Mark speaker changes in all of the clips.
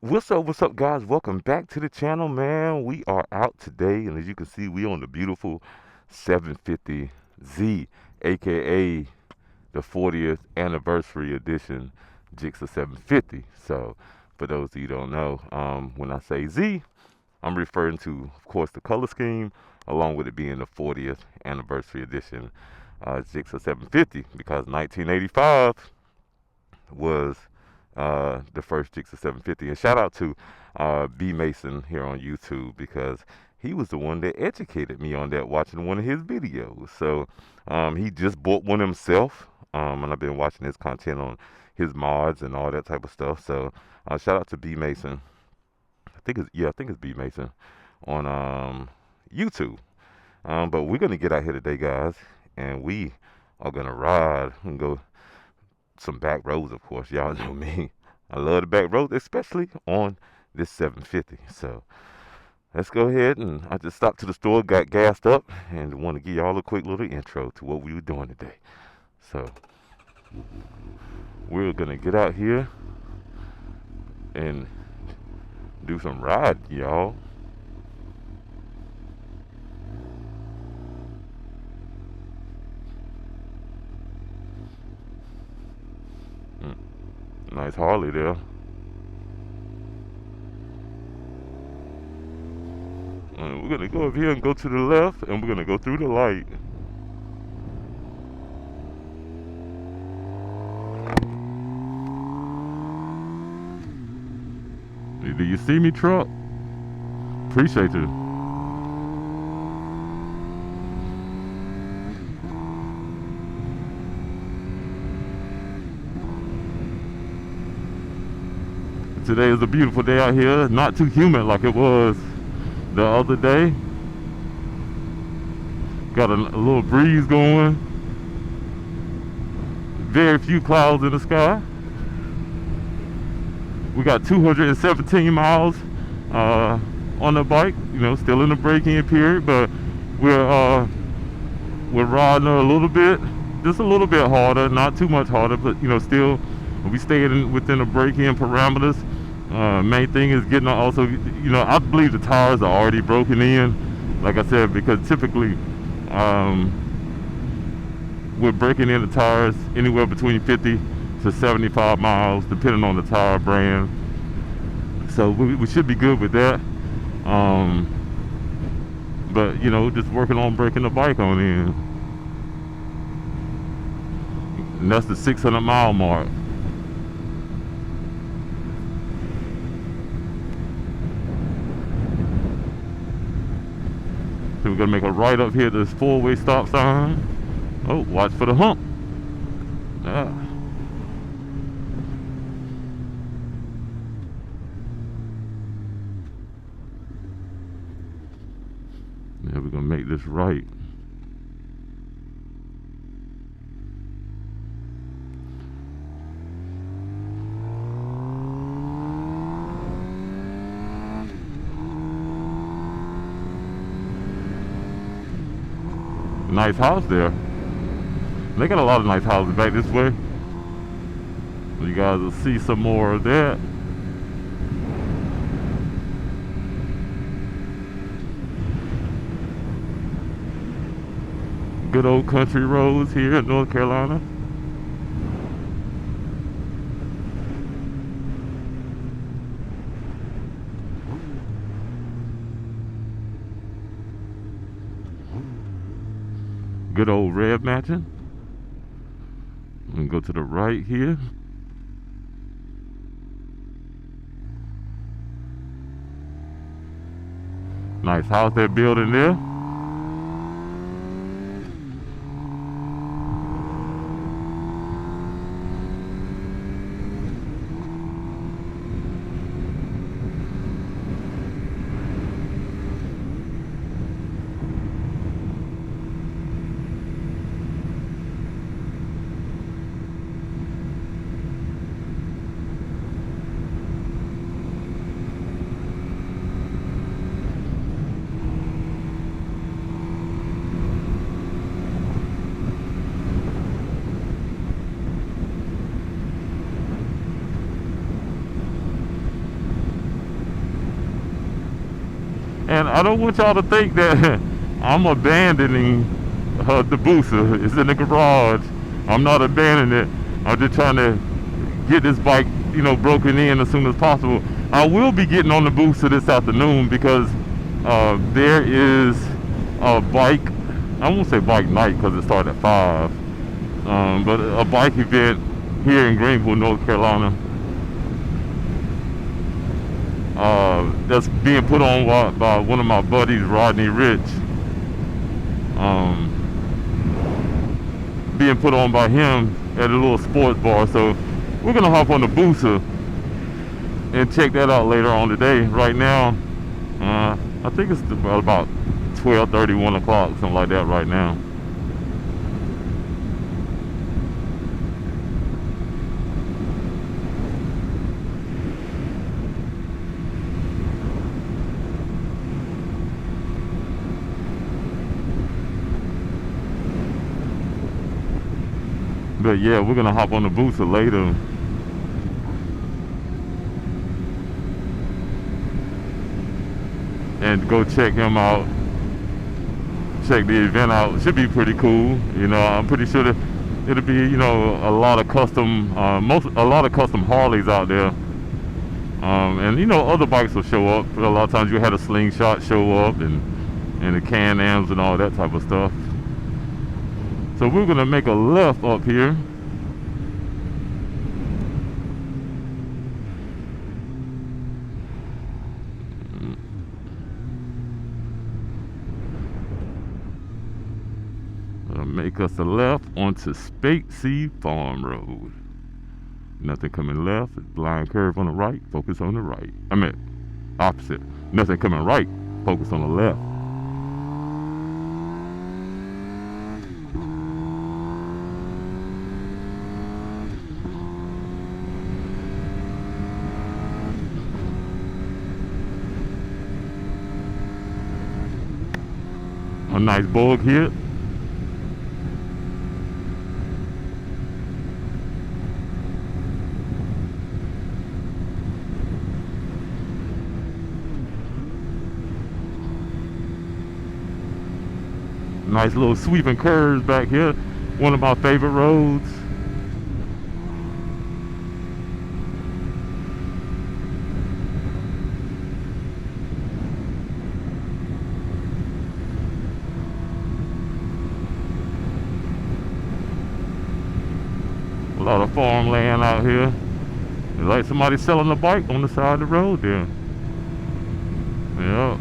Speaker 1: What's up, guys? Welcome back to the channel, man. We are out today, and as you can see, we on the beautiful 750Z, aka the 40th anniversary edition Gixxer 750. So, for those of you who don't know, when I say Z, I'm referring to, of course, the color scheme, along with it being the 40th anniversary edition Gixxer 750, because 1985 was the first Jigsaw 750. And shout out to B Mason here on YouTube because he was the one that educated me on that watching one of his videos. So he just bought one himself, and I've been watching his content on his mods and all that type of stuff. So shout out to B Mason. I think it's B Mason on YouTube. But we're gonna get out here today, guys, and we are gonna ride and go some back roads, of course. Y'all know me. I love the back roads, especially on this 750. So let's go ahead, and I just stopped to the store, got gassed up, and want to give y'all a quick little intro to what we were doing today. So we're gonna get out here and do some riding, y'all. Mm, Nice Harley there. And we're gonna go over here and go to the left, and we're gonna go through the light. Do you see me, truck? Appreciate you. Today is a beautiful day out here. Not too humid like it was the other day. Got a little breeze going. Very few clouds in the sky. We got 217 miles on the bike. You know, still in the break-in period, but we're riding a little bit, just a little bit harder, not too much harder, but you know, still we staying within the break-in parameters. Main thing is getting also, you know, I believe the tires are already broken in, like I said, because typically we're breaking in the tires anywhere between 50 to 75 miles, depending on the tire brand. So we should be good with that. But you know, just working on breaking the bike on in, and that's the 600-mile mark. So we're gonna make a right up here to this four-way stop sign. Oh, watch for the hump. Ah. Now we're gonna make this right. Nice house there. They got a lot of nice houses back this way. You guys will see some more of that. Good old country roads here in North Carolina. Good old red matching. And go to the right here. Nice house they're building there. And I don't want y'all to think that I'm abandoning the booster. It's in the garage. I'm not abandoning it. I'm just trying to get this bike, broken in as soon as possible. I will be getting on the booster this afternoon because there is a bike, I won't say bike night because it started at 5, but a bike event here in Greenville, North Carolina, that's being put on by one of my buddies, Rodney Rich. Being put on by him at a little sports bar. So we're gonna hop on the booster and check that out later on today. Right now, I think it's about 12:30, 1 o'clock, something like that right now. But yeah, we're gonna hop on the booster later. And go check him out. Check the event out. It should be pretty cool. I'm pretty sure that it'll be, a lot of custom, a lot of custom Harleys out there. And other bikes will show up. A lot of times you had a Slingshot show up and the Can-Ams and all that type of stuff. So we're gonna make a left up here. Make us a left onto Spatesy Farm Road. Nothing coming left. Blind curve on the right. Focus on the right. I mean, opposite. Nothing coming right. Focus on the left. A nice bug hit. Nice little sweeping curves back here. One of my favorite roads. A lot of farmland out here. It's like somebody selling a bike on the side of the road there. Yeah.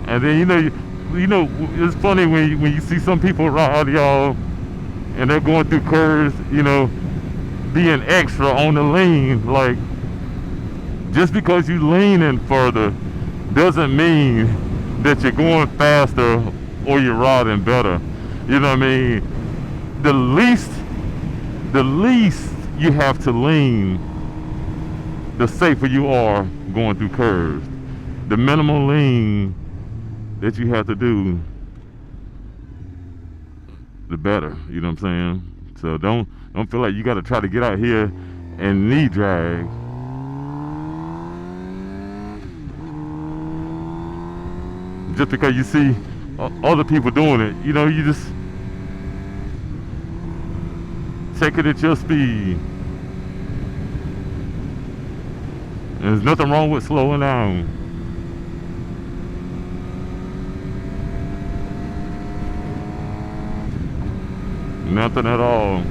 Speaker 1: And then it's funny when you see some people ride, y'all, and they're going through curves, being extra on the lean. Like, just because you leaning further doesn't mean that you're going faster or you're riding better. You know what I mean? The least you have to lean, the safer you are going through curves. The minimal lean that you have to do, the better. You know what I'm saying? So don't feel like you got to try to get out here and knee drag. Just because you see other people doing it, you just take it at your speed. And there's nothing wrong with slowing down. Nothing at all.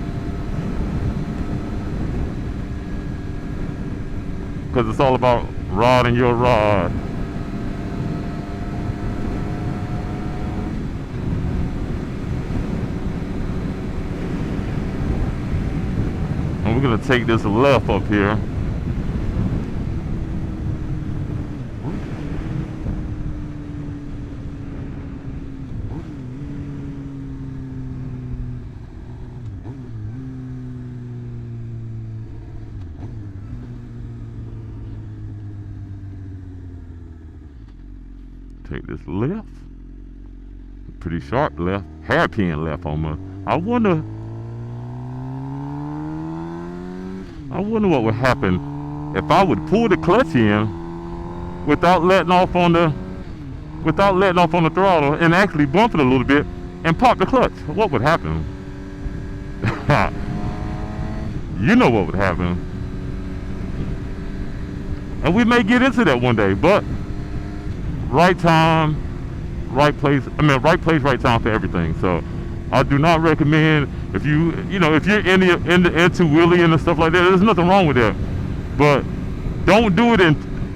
Speaker 1: Because it's all about riding your ride. And we're going to take this left up here. Take this left. pretty sharp left, hairpin left on me. I wonder what would happen if I would pull the clutch in without letting off on the throttle and actually bump it a little bit and pop the clutch. What would happen? You know what would happen. And we may get into that one day, but right time, right place. Right place, right time for everything. So I do not recommend if you're into wheeling and stuff like that. There's nothing wrong with that, but don't do it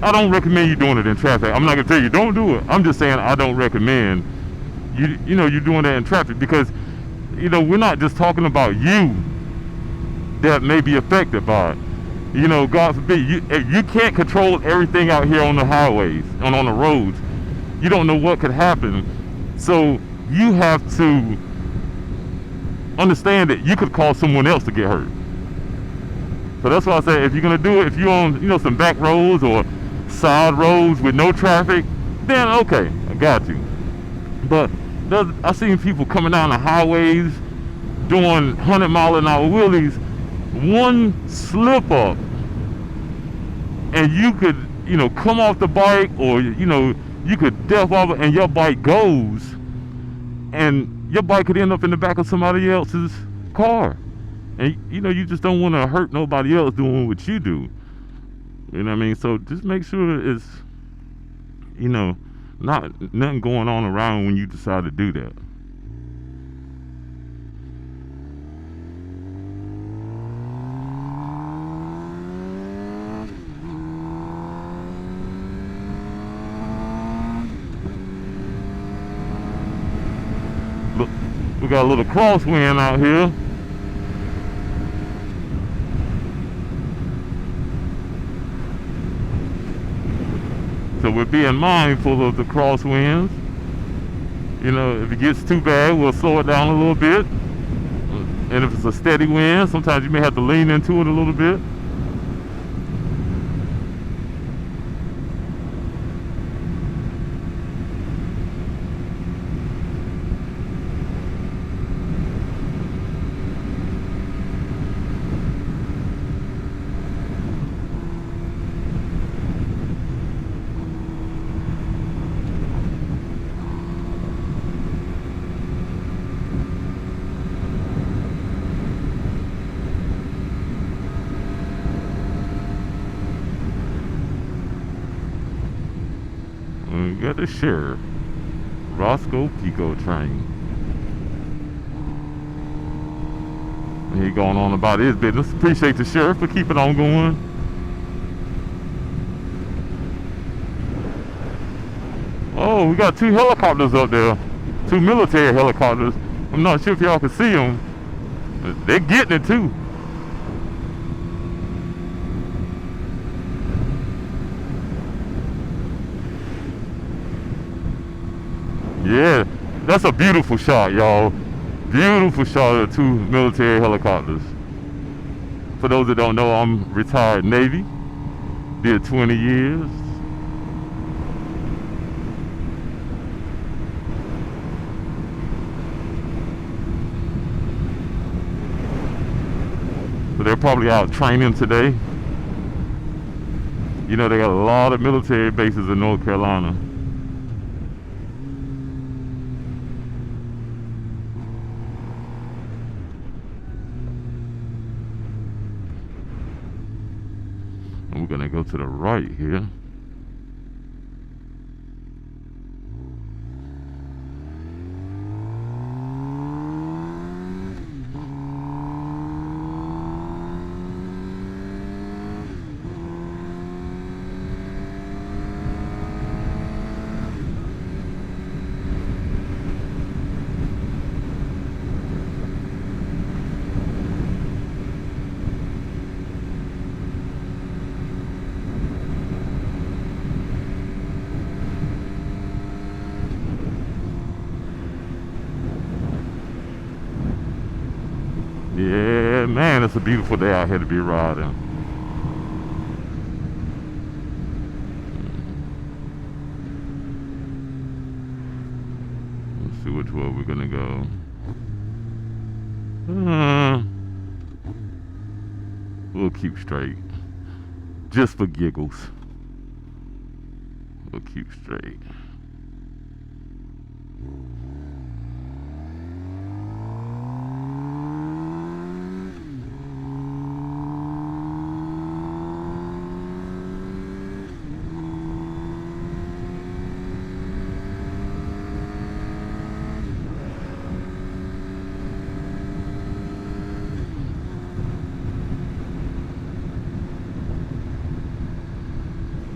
Speaker 1: I don't recommend you doing it in traffic. I'm not gonna tell you don't do it. I'm just saying I don't recommend you doing that in traffic, because we're not just talking about you that may be affected by it. God forbid, you can't control everything out here on the highways and on the roads. You don't know what could happen, so you have to understand that you could cause someone else to get hurt. So that's why I say, if you're gonna do it, if you're on some back roads or side roads with no traffic, then okay, I got you. But I've seen people coming down the highways doing 100-mile-an-hour wheelies. One slip up and you could come off the bike, or you could def off and your bike goes, and your bike could end up in the back of somebody else's car. And you just don't want to hurt nobody else doing what you do. You know what I mean? So just make sure it's nothing going on around when you decide to do that. Look, we got a little crosswind out here. So we're being mindful of the crosswinds. If it gets too bad, we'll slow it down a little bit. And if it's a steady wind, sometimes you may have to lean into it a little bit. We got the sheriff, Roscoe Pico train. He going on about his business. Appreciate the sheriff for keeping on going. Oh, we got 2 helicopters up there, 2 military helicopters. I'm not sure if y'all can see them, but they're getting it too. Yeah, that's a beautiful shot, y'all. Beautiful shot of 2 military helicopters. For those that don't know, I'm retired Navy. Did 20 years. So they're probably out training today. They got a lot of military bases in North Carolina. And we're gonna go to the right here. Yeah, man, it's a beautiful day out here to be riding. Let's see which way we're gonna go. Uh, we'll keep straight. Just for giggles. We'll keep straight.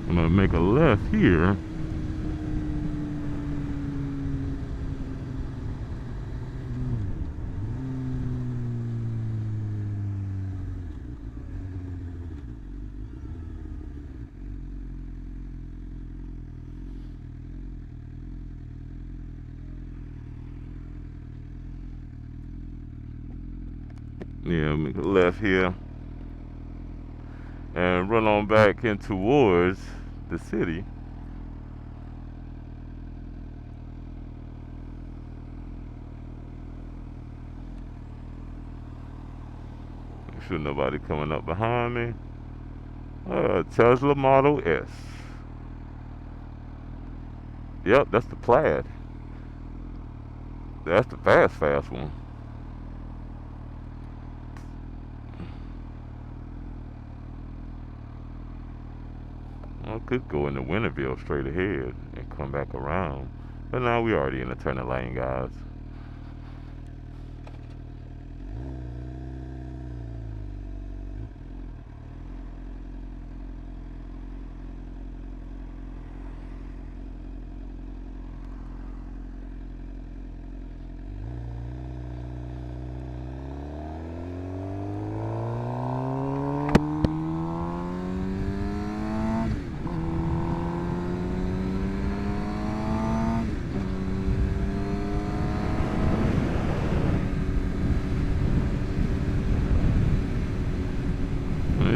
Speaker 1: I'm gonna make a left here. Yeah, make a left here. And run on back in towards the city. Make sure nobody coming up behind me. Tesla Model S. Yep, that's the Plaid. That's the fast one. I could go into Winterville straight ahead and come back around. But now we already in the turning lane, guys.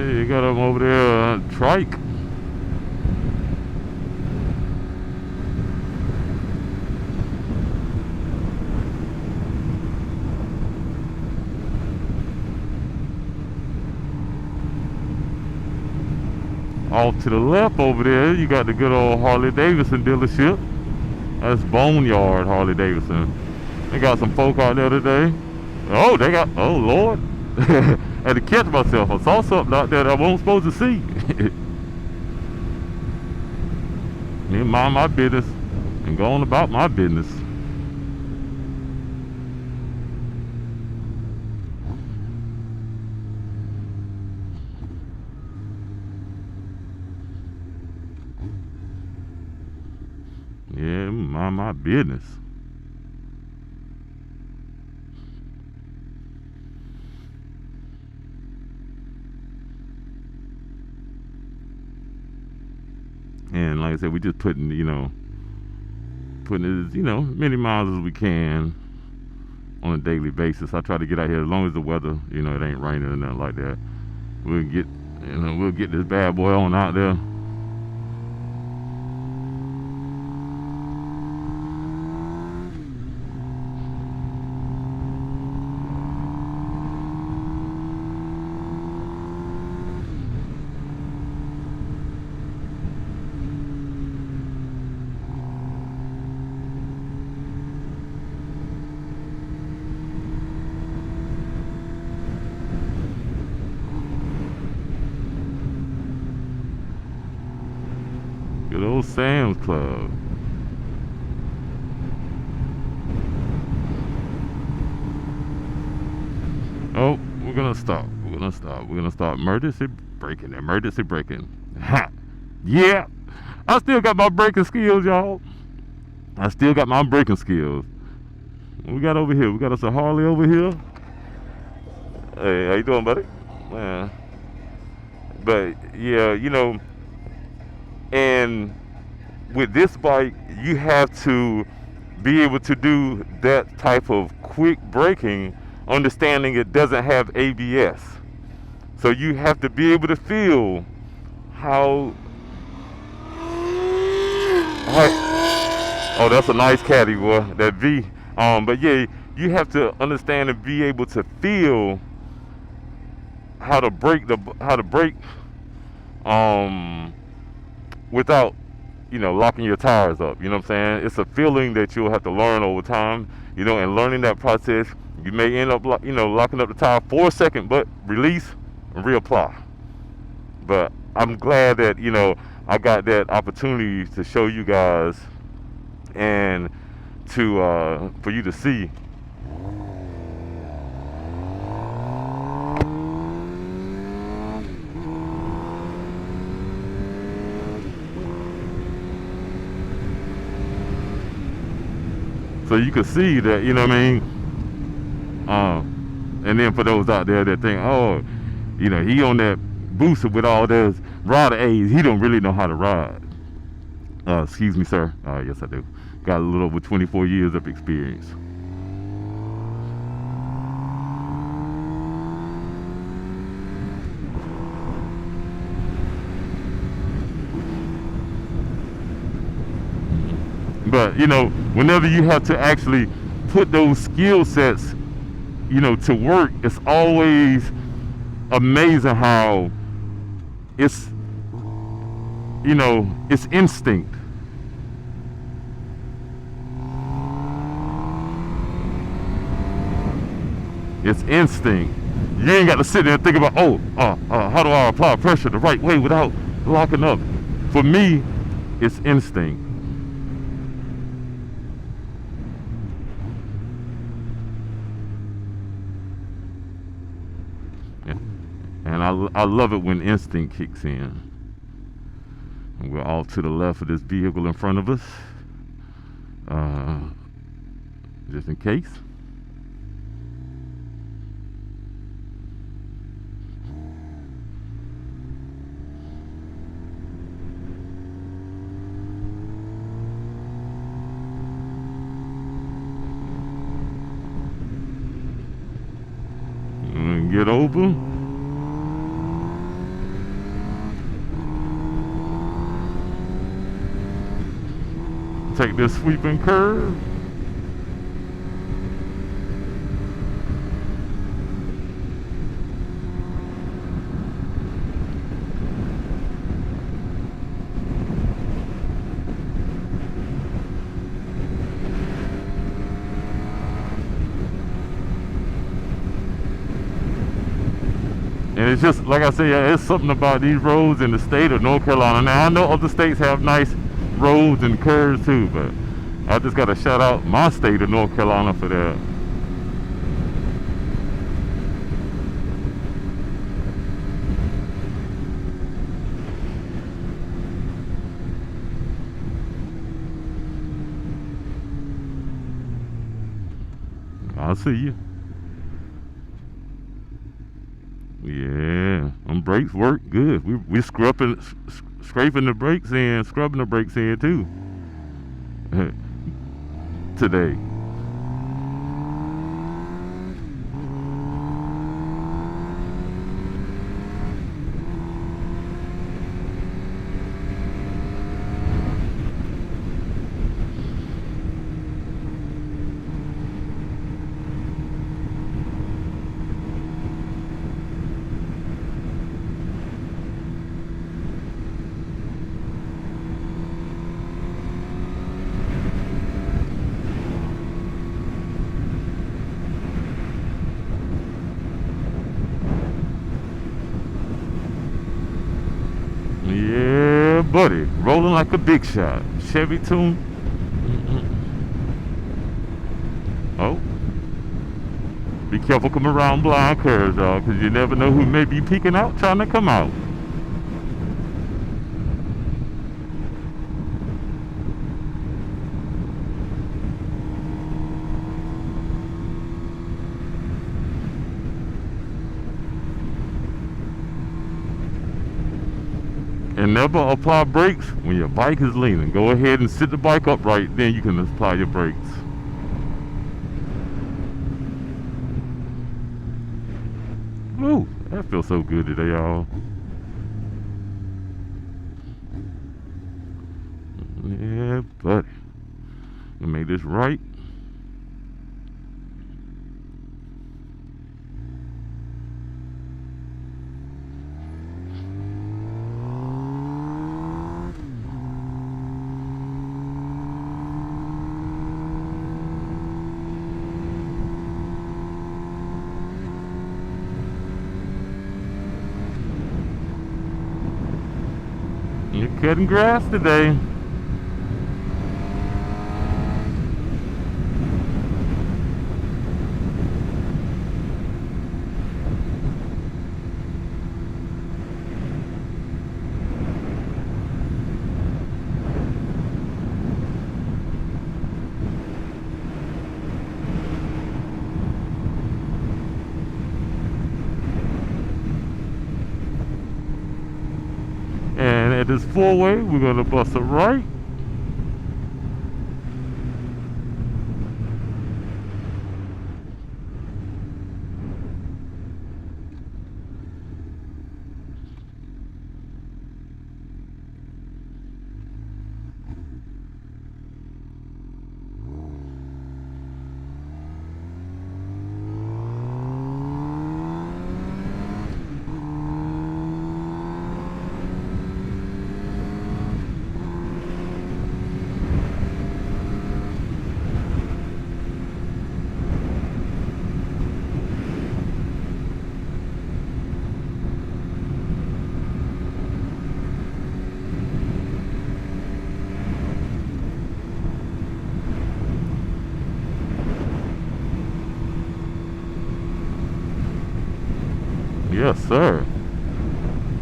Speaker 1: You got them over there, trike. Off to the left over there, you got the good old Harley Davidson dealership. That's Boneyard Harley Davidson. They got some folk out there today. Oh, they got, oh Lord. Had to catch myself. I saw something out there that I wasn't supposed to see. Me mind my business and go on about my business. Yeah, mind my business. And like I said, we just putting, putting as, many miles as we can on a daily basis. I try to get out here as long as the weather, it ain't raining or nothing like that. We'll get this bad boy on out there. Good old Sam's Club. Oh, we're gonna stop. We're gonna stop. Emergency braking. Emergency braking. Ha! Yeah! I still got my braking skills, y'all. I still got my braking skills. What we got over here? We got us a Harley over here. Hey, how you doing, buddy? Man. But yeah, and with this bike, you have to be able to do that type of quick braking, understanding it doesn't have ABS. So you have to be able to feel how oh, that's a nice caddy, boy. That V, But yeah, you have to understand and be able to feel how to brake without locking your tires up. You know what I'm saying? It's a feeling that you'll have to learn over time. And learning that process, you may end up locking up the tire for a second, but release and reapply. But I'm glad that I got that opportunity to show you guys and to for you to see. So you can see that, what I mean? And then for those out there that think, oh, he on that booster with all those rider A's, he don't really know how to ride. Excuse me, sir. Yes, I do. Got a little over 24 years of experience. But whenever you have to actually put those skill sets, to work, it's always amazing how it's it's instinct. It's instinct. You ain't got to sit there and think about, how do I apply pressure the right way without locking up. For me, it's instinct. And I love it when instinct kicks in. And we're off to the left of this vehicle in front of us. Just in case. Get over. Take this sweeping curve. And it's just, like I say, it's something about these roads in the state of North Carolina. Now, I know other states have nice roads and curves too, but I just got to shout out my state of North Carolina for that. I'll see you. Yeah, them brakes work good. We scraping the brakes in, scrubbing the brakes in too. Today. Yeah, buddy, rolling like a big shot. Chevy tune. Oh, be careful coming around blind curves, y'all, because you never know who may be peeking out trying to come out. And never apply brakes when your bike is leaning. Go ahead and sit the bike upright, then you can apply your brakes. Ooh, that feels so good today, y'all. Yeah, buddy. We made this right. cutting grass today. And at this four-way, we're gonna bust a right. Yes, sir.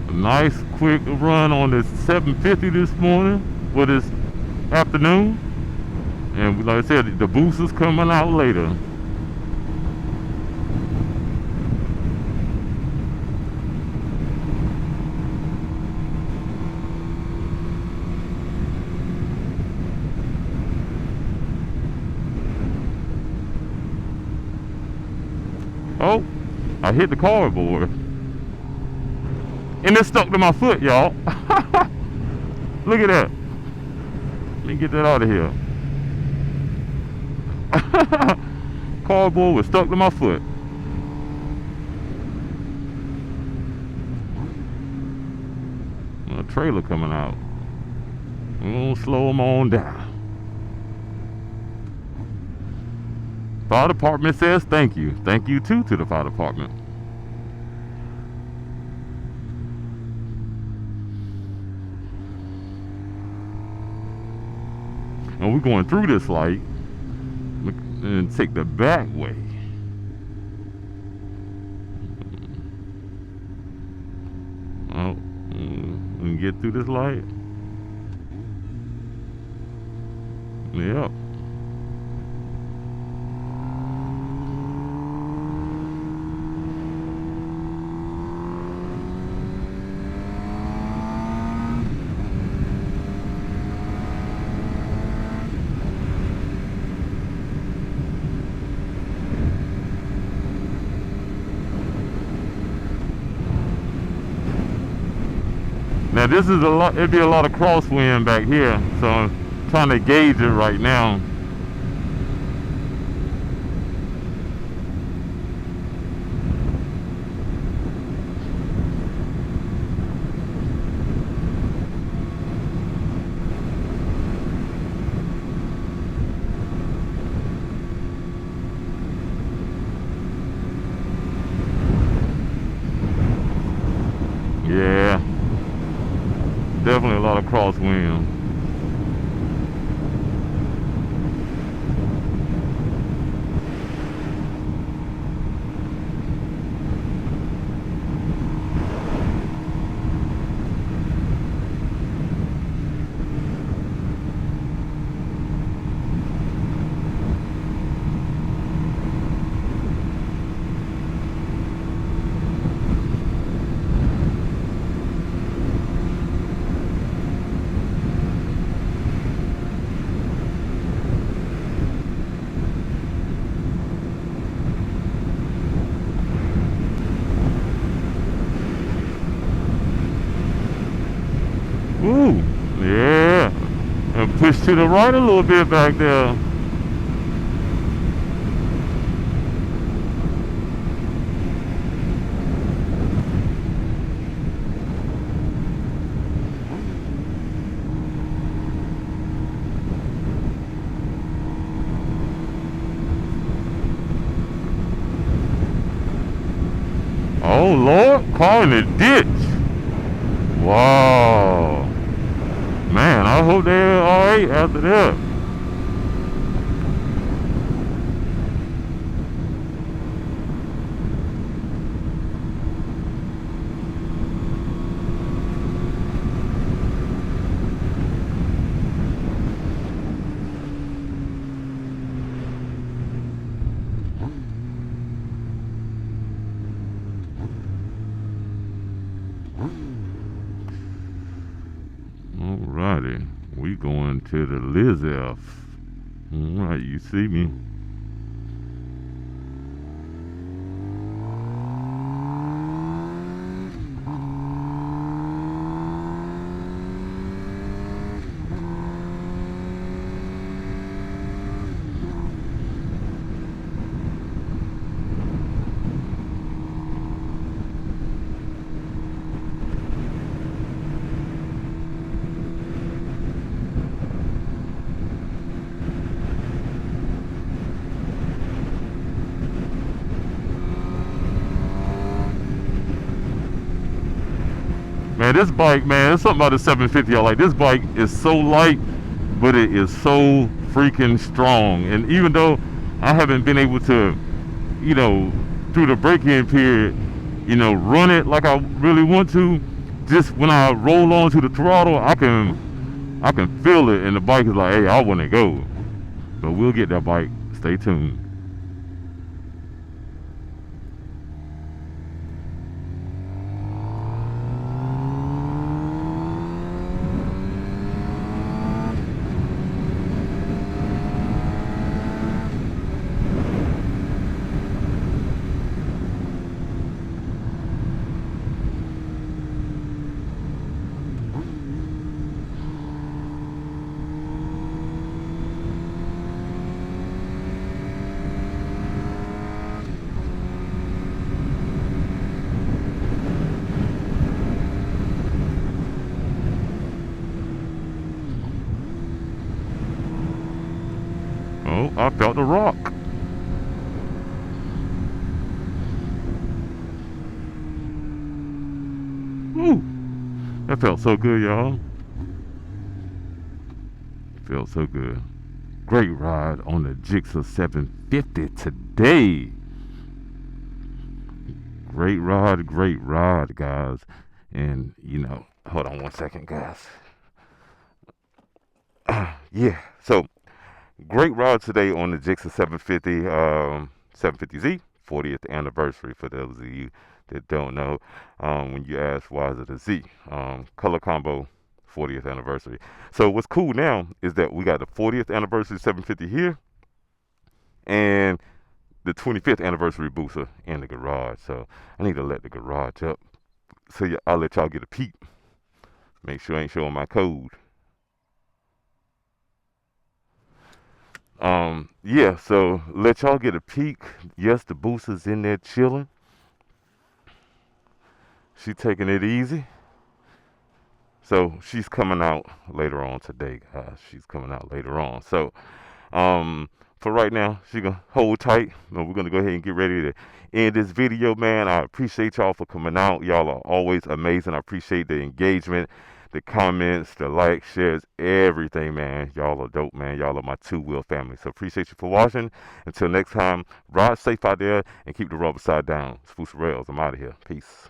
Speaker 1: A nice quick run on this 750 this morning, for this afternoon. And like I said, the boost is coming out later. Oh, I hit the cardboard. And it stuck to my foot, y'all. Look at that. Let me get that out of here. Cardboard was stuck to my foot. A trailer coming out. We're gonna slow them on down. Fire department says thank you. Thank you too to the fire department. And we're going through this light and take the back way. Oh, we can get through this light. Yep. Now this is a lot, it'd be a lot of crosswind back here, so I'm trying to gauge it right now. Yeah. Definitely a lot of crosswind. Ooh, yeah. And push to the right a little bit back there. Oh Lord, car in the ditch. Wow. Man, I hope they're alright after that. Alrighty, we going to the Liz F. Alright, you see me. Man, this bike, man, there's something about the 750 I like. This bike is so light, but it is so freaking strong. And even though I haven't been able to, you know, through the break-in period, you know, run it like I really want to, just when I roll onto the throttle, I can feel it, and the bike is like, hey, I want to go. But we'll get that bike. Stay tuned. Oh, I felt the rock. Woo! That felt so good, y'all. Felt so good. Great ride on the Gixxer 750 today. Great ride, guys. And, you know, hold on one second, guys. Yeah, so great ride today on the Gixxer 750, 750Z, 40th anniversary for those of you that don't know. When you ask why is it a Z, color combo 40th anniversary. So what's cool now is that we got the 40th anniversary 750 here and the 25th anniversary booster in the garage. So I need to let the garage up. So yeah, I'll let y'all get a peek. Make sure I ain't showing my code. Yeah, so let y'all get a peek. Yes, the booster's in there chilling. She taking it easy. So she's coming out later on today, guys. She's coming out later on. So for right now, she gonna hold tight. And we're gonna go ahead and get ready to end this video, man. I appreciate y'all for coming out. Y'all are always amazing. I appreciate the engagement, the comments, the likes, shares, everything, man. Y'all are dope, man. Y'all are my two-wheel family. So appreciate you for watching. Until next time, ride safe out there and keep the rubber side down. Spooks Rails. I'm out of here. Peace.